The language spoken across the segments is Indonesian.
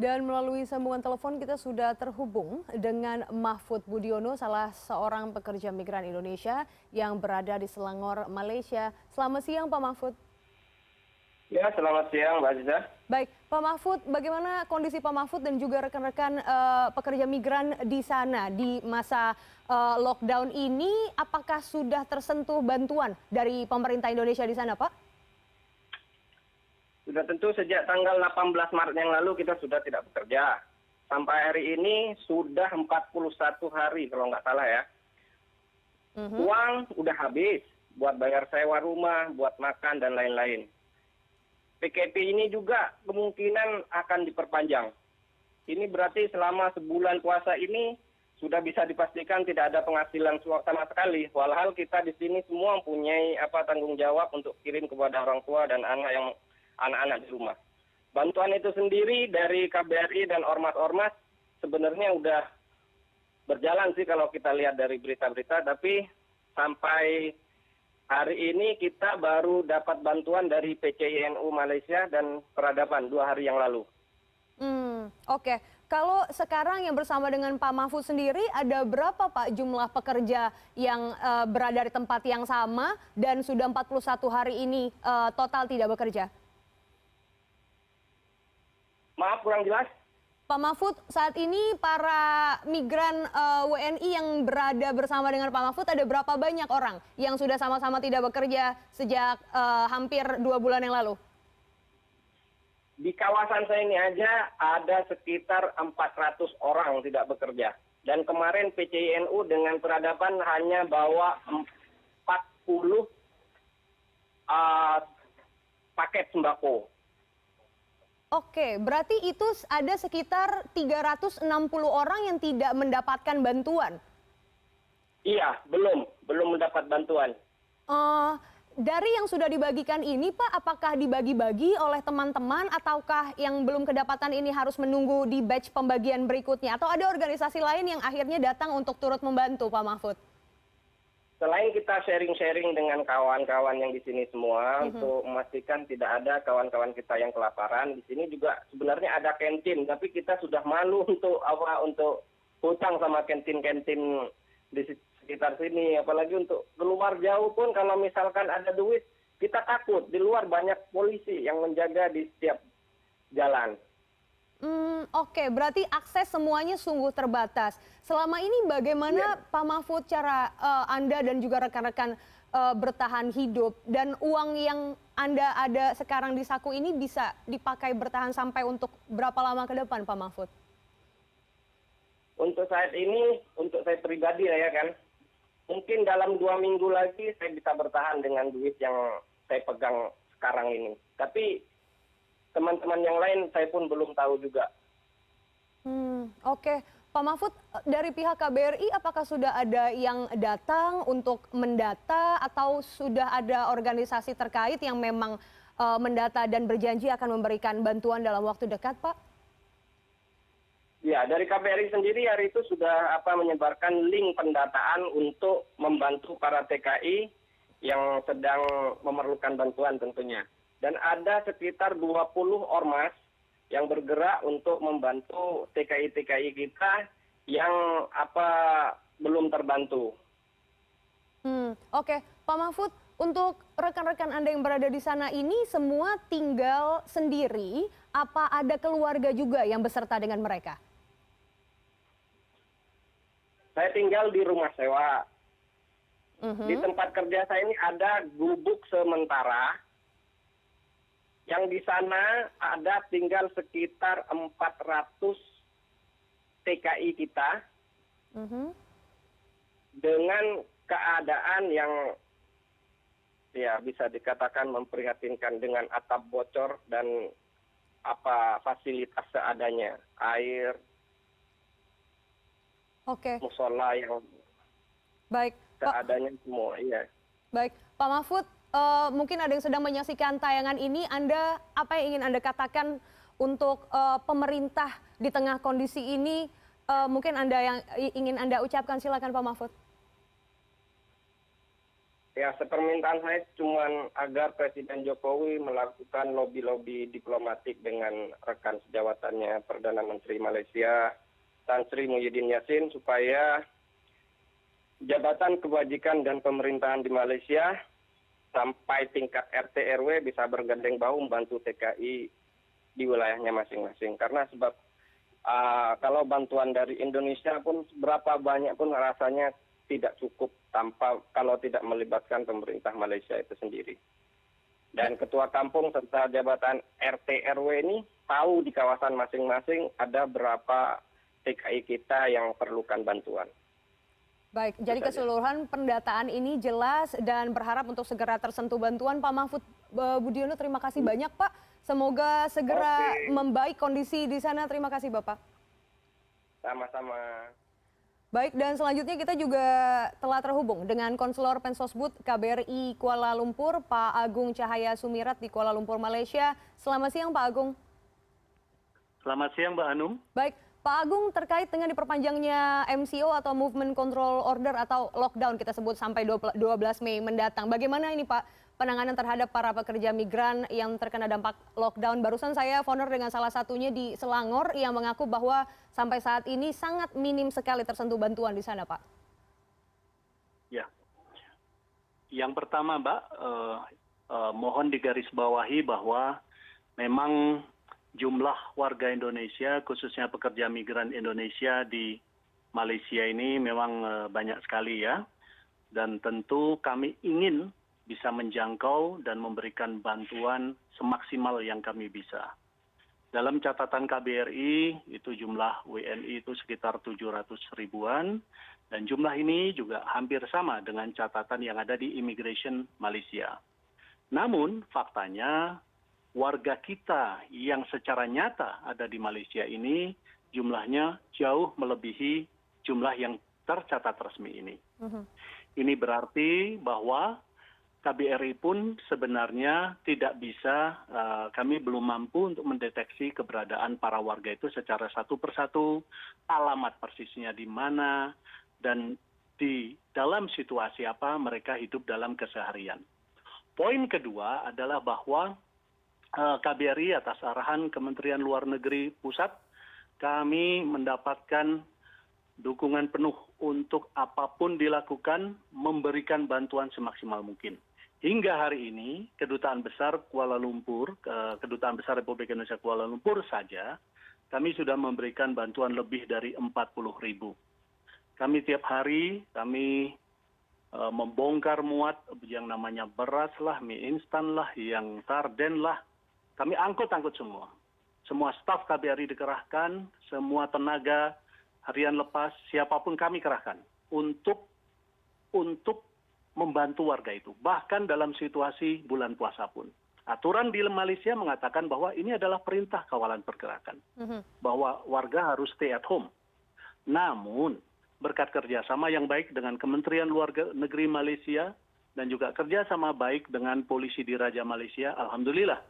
Dan melalui sambungan telepon kita sudah terhubung dengan Mahfud Budiono, salah seorang pekerja migran Indonesia yang berada di Selangor, Malaysia. Selamat siang Pak Mahfud. Ya, selamat siang Mbak Aziza. Baik, Pak Mahfud, bagaimana kondisi Pak Mahfud dan juga rekan-rekan pekerja migran di sana di masa lockdown ini? Apakah sudah tersentuh bantuan dari pemerintah Indonesia di sana, Pak? Sudah tentu sejak tanggal 18 Maret yang lalu kita sudah tidak bekerja. Sampai hari ini sudah 41 hari kalau nggak salah ya. Uang udah habis buat bayar sewa rumah, buat makan dan lain-lain. PKP ini juga kemungkinan akan diperpanjang. Ini berarti selama sebulan puasa ini sudah bisa dipastikan tidak ada penghasilan sama sekali. Walhal kita di sini semua mempunyai tanggung jawab untuk kirim kepada orang tua dan anak-anak di rumah. Bantuan itu sendiri dari KBRI dan ormas-ormas sebenarnya udah berjalan sih kalau kita lihat dari berita-berita, tapi sampai hari ini kita baru dapat bantuan dari PCINU Malaysia dan Peradaban 2 hari yang lalu. Oke. Kalau sekarang yang bersama dengan Pak Mahfud sendiri, ada berapa Pak jumlah pekerja yang berada di tempat yang sama dan sudah 41 hari ini total tidak bekerja? Maaf kurang jelas. Pak Mahfud, saat ini para migran WNI yang berada bersama dengan Pak Mahfud ada berapa banyak orang yang sudah sama-sama tidak bekerja sejak hampir 2 bulan yang lalu? Di kawasan saya ini aja ada sekitar 400 orang tidak bekerja. Dan kemarin PCINU dengan Peradaban hanya bawa 40 paket sembako. Oke, berarti itu ada sekitar 360 orang yang tidak mendapatkan bantuan? Iya, belum mendapat bantuan. Dari yang sudah dibagikan ini Pak, apakah dibagi-bagi oleh teman-teman ataukah yang belum kedapatan ini harus menunggu di batch pembagian berikutnya? Atau ada organisasi lain yang akhirnya datang untuk turut membantu Pak Mahfud? Selain kita sharing-sharing dengan kawan-kawan yang di sini semua untuk memastikan tidak ada kawan-kawan kita yang kelaparan, di sini juga sebenarnya ada kantin, tapi kita sudah malu untuk hutang sama kantin-kantin di sekitar sini, apalagi untuk keluar jauh pun kalau misalkan ada duit, kita takut. Di luar banyak polisi yang menjaga di setiap jalan. Oke, berarti akses semuanya sungguh terbatas. Selama ini bagaimana Pak Mahfud cara Anda dan juga rekan-rekan bertahan hidup, dan uang yang Anda ada sekarang di saku ini bisa dipakai bertahan sampai untuk berapa lama ke depan Pak Mahfud? Untuk saat ini, untuk saya pribadi ya kan, mungkin dalam 2 minggu lagi saya bisa bertahan dengan duit yang saya pegang sekarang ini. Tapi teman-teman yang lain saya pun belum tahu juga. Oke, Pak Mahfud, dari pihak KBRI apakah sudah ada yang datang untuk mendata atau sudah ada organisasi terkait yang memang mendata dan berjanji akan memberikan bantuan dalam waktu dekat, Pak? Ya, dari KBRI sendiri hari itu sudah menyebarkan link pendataan untuk membantu para TKI yang sedang memerlukan bantuan tentunya. Dan ada sekitar 20 ormas yang bergerak untuk membantu TKI-TKI kita yang belum terbantu. Oke, Pak Mahfud, untuk rekan-rekan Anda yang berada di sana ini semua tinggal sendiri, apa ada keluarga juga yang beserta dengan mereka? Saya tinggal di rumah sewa. Di tempat kerja saya ini ada gubuk sementara. Yang di sana ada tinggal sekitar 400 TKI kita dengan keadaan yang ya bisa dikatakan memprihatinkan, dengan atap bocor dan fasilitas seadanya, air, musola yang baik seadanya semua. Iya. Baik, Pak Mahfud, mungkin ada yang sedang menyaksikan tayangan ini. Apa yang ingin Anda katakan untuk pemerintah di tengah kondisi ini? Mungkin yang ingin Anda ucapkan, silakan Pak Mahfud. Ya, sepermintaan saya cuma agar Presiden Jokowi melakukan lobi-lobi diplomatik dengan rekan sejawatannya Perdana Menteri Malaysia, Tan Sri Muhyiddin Yassin, supaya jabatan kebajikan dan pemerintahan di Malaysia sampai tingkat RT RW bisa bergandeng bahu membantu TKI di wilayahnya masing-masing. Karena sebab kalau bantuan dari Indonesia pun berapa banyak pun rasanya tidak cukup kalau tidak melibatkan pemerintah Malaysia itu sendiri. Dan ketua kampung serta jabatan RT RW ini tahu di kawasan masing-masing ada berapa TKI kita yang perlukan bantuan. Baik, jadi keseluruhan pendataan ini jelas dan berharap untuk segera tersentuh bantuan. Pak Mahfud Budiono, terima kasih banyak Pak. Semoga segera membaik kondisi di sana. Terima kasih Bapak. Sama-sama. Baik, dan selanjutnya kita juga telah terhubung dengan Konselor Pensosbud KBRI Kuala Lumpur, Pak Agung Cahaya Sumirat di Kuala Lumpur, Malaysia. Selamat siang Pak Agung. Selamat siang Mbak Anum. Baik, Pak Agung, terkait dengan diperpanjangnya MCO atau Movement Control Order atau lockdown kita sebut sampai 12 Mei mendatang. Bagaimana ini Pak penanganan terhadap para pekerja migran yang terkena dampak lockdown? Barusan saya phone dengan salah satunya di Selangor yang mengaku bahwa sampai saat ini sangat minim sekali tersentuh bantuan di sana Pak. Ya, yang pertama Mbak, mohon digarisbawahi bahwa memang jumlah warga Indonesia, khususnya pekerja migran Indonesia di Malaysia ini memang banyak sekali ya. Dan tentu kami ingin bisa menjangkau dan memberikan bantuan semaksimal yang kami bisa. Dalam catatan KBRI, itu jumlah WNI itu sekitar 700 ribuan, dan jumlah ini juga hampir sama dengan catatan yang ada di Immigration Malaysia. Namun, faktanya warga kita yang secara nyata ada di Malaysia ini jumlahnya jauh melebihi jumlah yang tercatat resmi ini. Ini berarti bahwa KBRI pun sebenarnya tidak bisa, kami belum mampu untuk mendeteksi keberadaan para warga itu secara satu persatu, alamat persisnya di mana, dan di dalam situasi apa mereka hidup dalam keseharian. Poin kedua adalah bahwa KBRI atas arahan Kementerian Luar Negeri Pusat, kami mendapatkan dukungan penuh untuk apapun dilakukan, memberikan bantuan semaksimal mungkin. Hingga hari ini, Kedutaan Besar Kuala Lumpur, Kedutaan Besar Republik Indonesia Kuala Lumpur saja, kami sudah memberikan bantuan lebih dari 40 ribu. Kami tiap hari, kami membongkar muat yang namanya beras lah, mie instan lah, yang sarden lah, kami angkut-angkut semua. Semua staf KBRI dikerahkan, semua tenaga harian lepas, siapapun kami kerahkan untuk membantu warga itu. Bahkan dalam situasi bulan puasa pun. Aturan di Malaysia mengatakan bahwa ini adalah perintah kawalan pergerakan. Bahwa warga harus stay at home. Namun, berkat kerjasama yang baik dengan Kementerian Luar Negeri Malaysia dan juga kerjasama baik dengan polisi di Raja Malaysia, alhamdulillah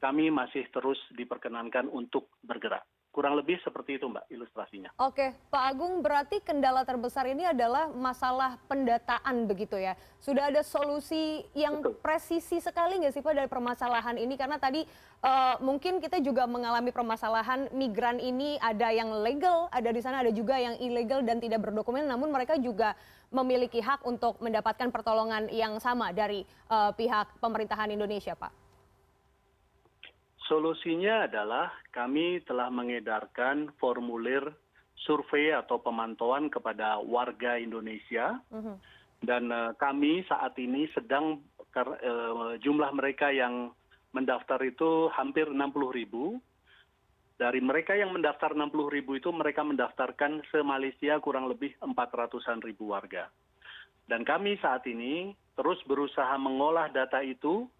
kami masih terus diperkenankan untuk bergerak. Kurang lebih seperti itu Mbak ilustrasinya. Oke, Pak Agung, berarti kendala terbesar ini adalah masalah pendataan begitu ya. Sudah ada solusi yang presisi sekali nggak sih Pak dari permasalahan ini? Karena tadi mungkin kita juga mengalami permasalahan migran ini, ada yang legal, ada di sana, ada juga yang ilegal dan tidak berdokumen, namun mereka juga memiliki hak untuk mendapatkan pertolongan yang sama dari pihak pemerintahan Indonesia Pak. Solusinya adalah kami telah mengedarkan formulir survei atau pemantauan kepada warga Indonesia. Dan kami saat ini sedang, jumlah mereka yang mendaftar itu hampir 60 ribu. Dari mereka yang mendaftar 60 ribu itu mereka mendaftarkan se-Malaysia kurang lebih 400-an ribu warga. Dan kami saat ini terus berusaha mengolah data itu,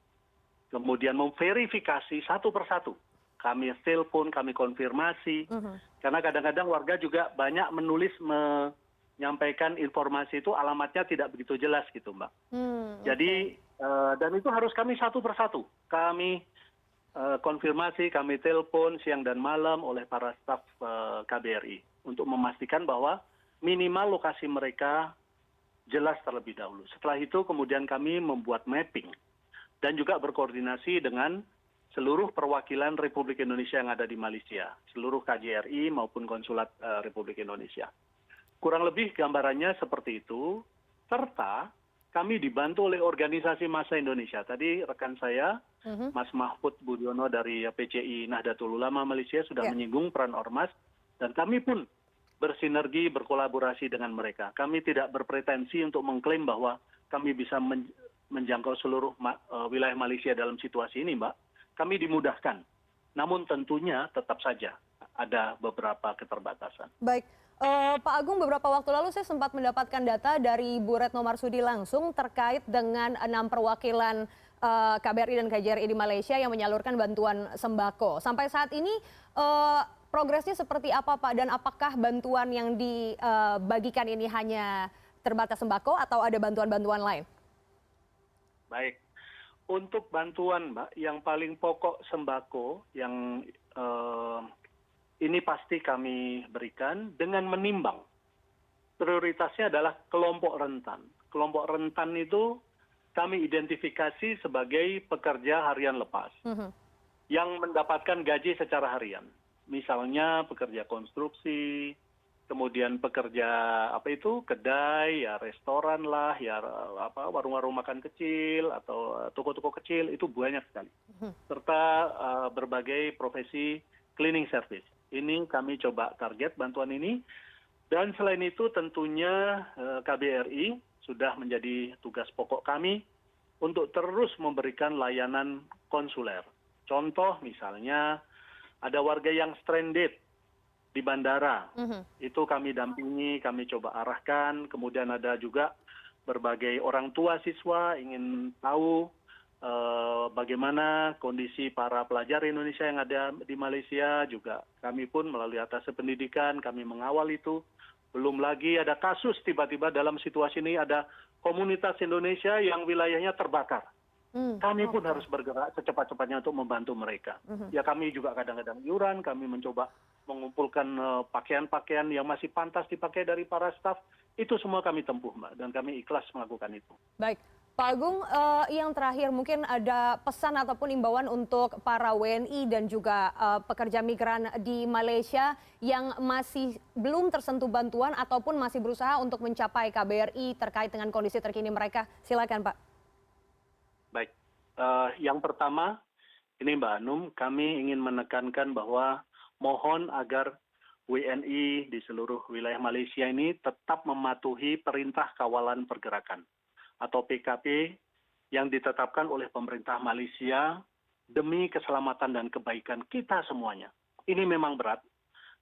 kemudian memverifikasi satu persatu. Kami telepon, kami konfirmasi. Karena kadang-kadang warga juga banyak menulis, menyampaikan informasi itu alamatnya tidak begitu jelas gitu Mbak. Jadi, dan itu harus kami satu persatu. Kami konfirmasi, kami telepon siang dan malam oleh para staf KBRI. Untuk memastikan bahwa minimal lokasi mereka jelas terlebih dahulu. Setelah itu kemudian kami membuat mapping dan juga berkoordinasi dengan seluruh perwakilan Republik Indonesia yang ada di Malaysia, seluruh KJRI maupun Konsulat Republik Indonesia. Kurang lebih gambarannya seperti itu, serta kami dibantu oleh organisasi massa Indonesia. Tadi rekan saya, Mas Mahfud Budiono dari PCI Nahdlatul Ulama Malaysia sudah menyinggung peran Ormas, dan kami pun bersinergi, berkolaborasi dengan mereka. Kami tidak berpretensi untuk mengklaim bahwa kami bisa menjangkau seluruh wilayah Malaysia dalam situasi ini, Mbak. Kami dimudahkan. Namun tentunya tetap saja ada beberapa keterbatasan. Baik, Pak Agung, beberapa waktu lalu saya sempat mendapatkan data dari Bu Retno Marsudi langsung terkait dengan 6 perwakilan KBRI dan KJRI di Malaysia yang menyalurkan bantuan sembako. Sampai saat ini progresnya seperti apa, Pak? Dan apakah bantuan yang dibagikan ini hanya terbatas sembako atau ada bantuan-bantuan lain? Baik, untuk bantuan, Mbak, yang paling pokok sembako yang ini pasti kami berikan dengan menimbang. Prioritasnya adalah kelompok rentan. Kelompok rentan itu kami identifikasi sebagai pekerja harian lepas yang mendapatkan gaji secara harian. Misalnya pekerja konstruksi, kemudian pekerja kedai, ya restoran lah, ya warung-warung makan kecil atau toko-toko kecil, itu banyak sekali. Serta berbagai profesi cleaning service. Ini kami coba target bantuan ini. Dan selain itu tentunya KBRI sudah menjadi tugas pokok kami untuk terus memberikan layanan konsuler. Contoh misalnya ada warga yang stranded di bandara, itu kami dampingi, kami coba arahkan. Kemudian ada juga berbagai orang tua siswa ingin tahu bagaimana kondisi para pelajar Indonesia yang ada di Malaysia. Juga kami pun melalui Atasé Pendidikan, kami mengawal itu. Belum lagi ada kasus tiba-tiba dalam situasi ini ada komunitas Indonesia yang wilayahnya terbakar. Kami pun harus bergerak secepat-cepatnya untuk membantu mereka. Ya kami juga kadang-kadang iuran, kami mencoba mengumpulkan pakaian-pakaian yang masih pantas dipakai dari para staf. Itu semua kami tempuh, Mbak, dan kami ikhlas melakukan itu. Baik, Pak Agung, yang terakhir mungkin ada pesan ataupun imbauan untuk para WNI dan juga pekerja migran di Malaysia yang masih belum tersentuh bantuan ataupun masih berusaha untuk mencapai KBRI terkait dengan kondisi terkini mereka. Silakan, Pak. Baik, yang pertama, ini Mbak Anum, kami ingin menekankan bahwa mohon agar WNI di seluruh wilayah Malaysia ini tetap mematuhi Perintah Kawalan Pergerakan atau PKP yang ditetapkan oleh pemerintah Malaysia demi keselamatan dan kebaikan kita semuanya. Ini memang berat,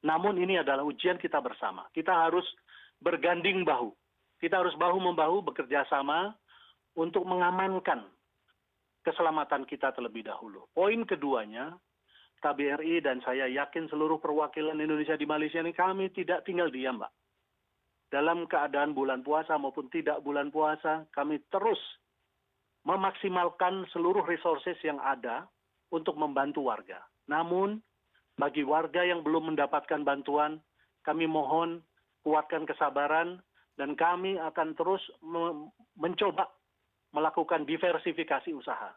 namun ini adalah ujian kita bersama. Kita harus berganding bahu. Kita harus bahu-membahu bekerja sama untuk mengamankan keselamatan kita terlebih dahulu. Poin keduanya, KBRI dan saya yakin seluruh perwakilan Indonesia di Malaysia ini kami tidak tinggal diam, Mbak. Dalam keadaan bulan puasa maupun tidak bulan puasa, kami terus memaksimalkan seluruh resources yang ada untuk membantu warga. Namun, bagi warga yang belum mendapatkan bantuan, kami mohon kuatkan kesabaran dan kami akan terus mencoba melakukan diversifikasi usaha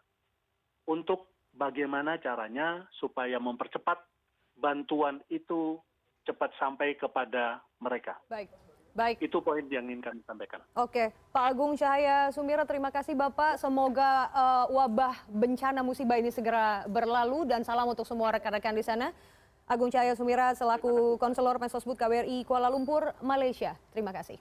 untuk bagaimana caranya supaya mempercepat bantuan itu cepat sampai kepada mereka. Baik. Itu poin yang ingin kami sampaikan. Oke, Pak Agung Cahaya Sumira, terima kasih Bapak. Semoga wabah bencana musibah ini segera berlalu dan salam untuk semua rekan-rekan di sana. Agung Cahaya Sumira selaku Konselor Mesosbud KBRI Kuala Lumpur, Malaysia. Terima kasih.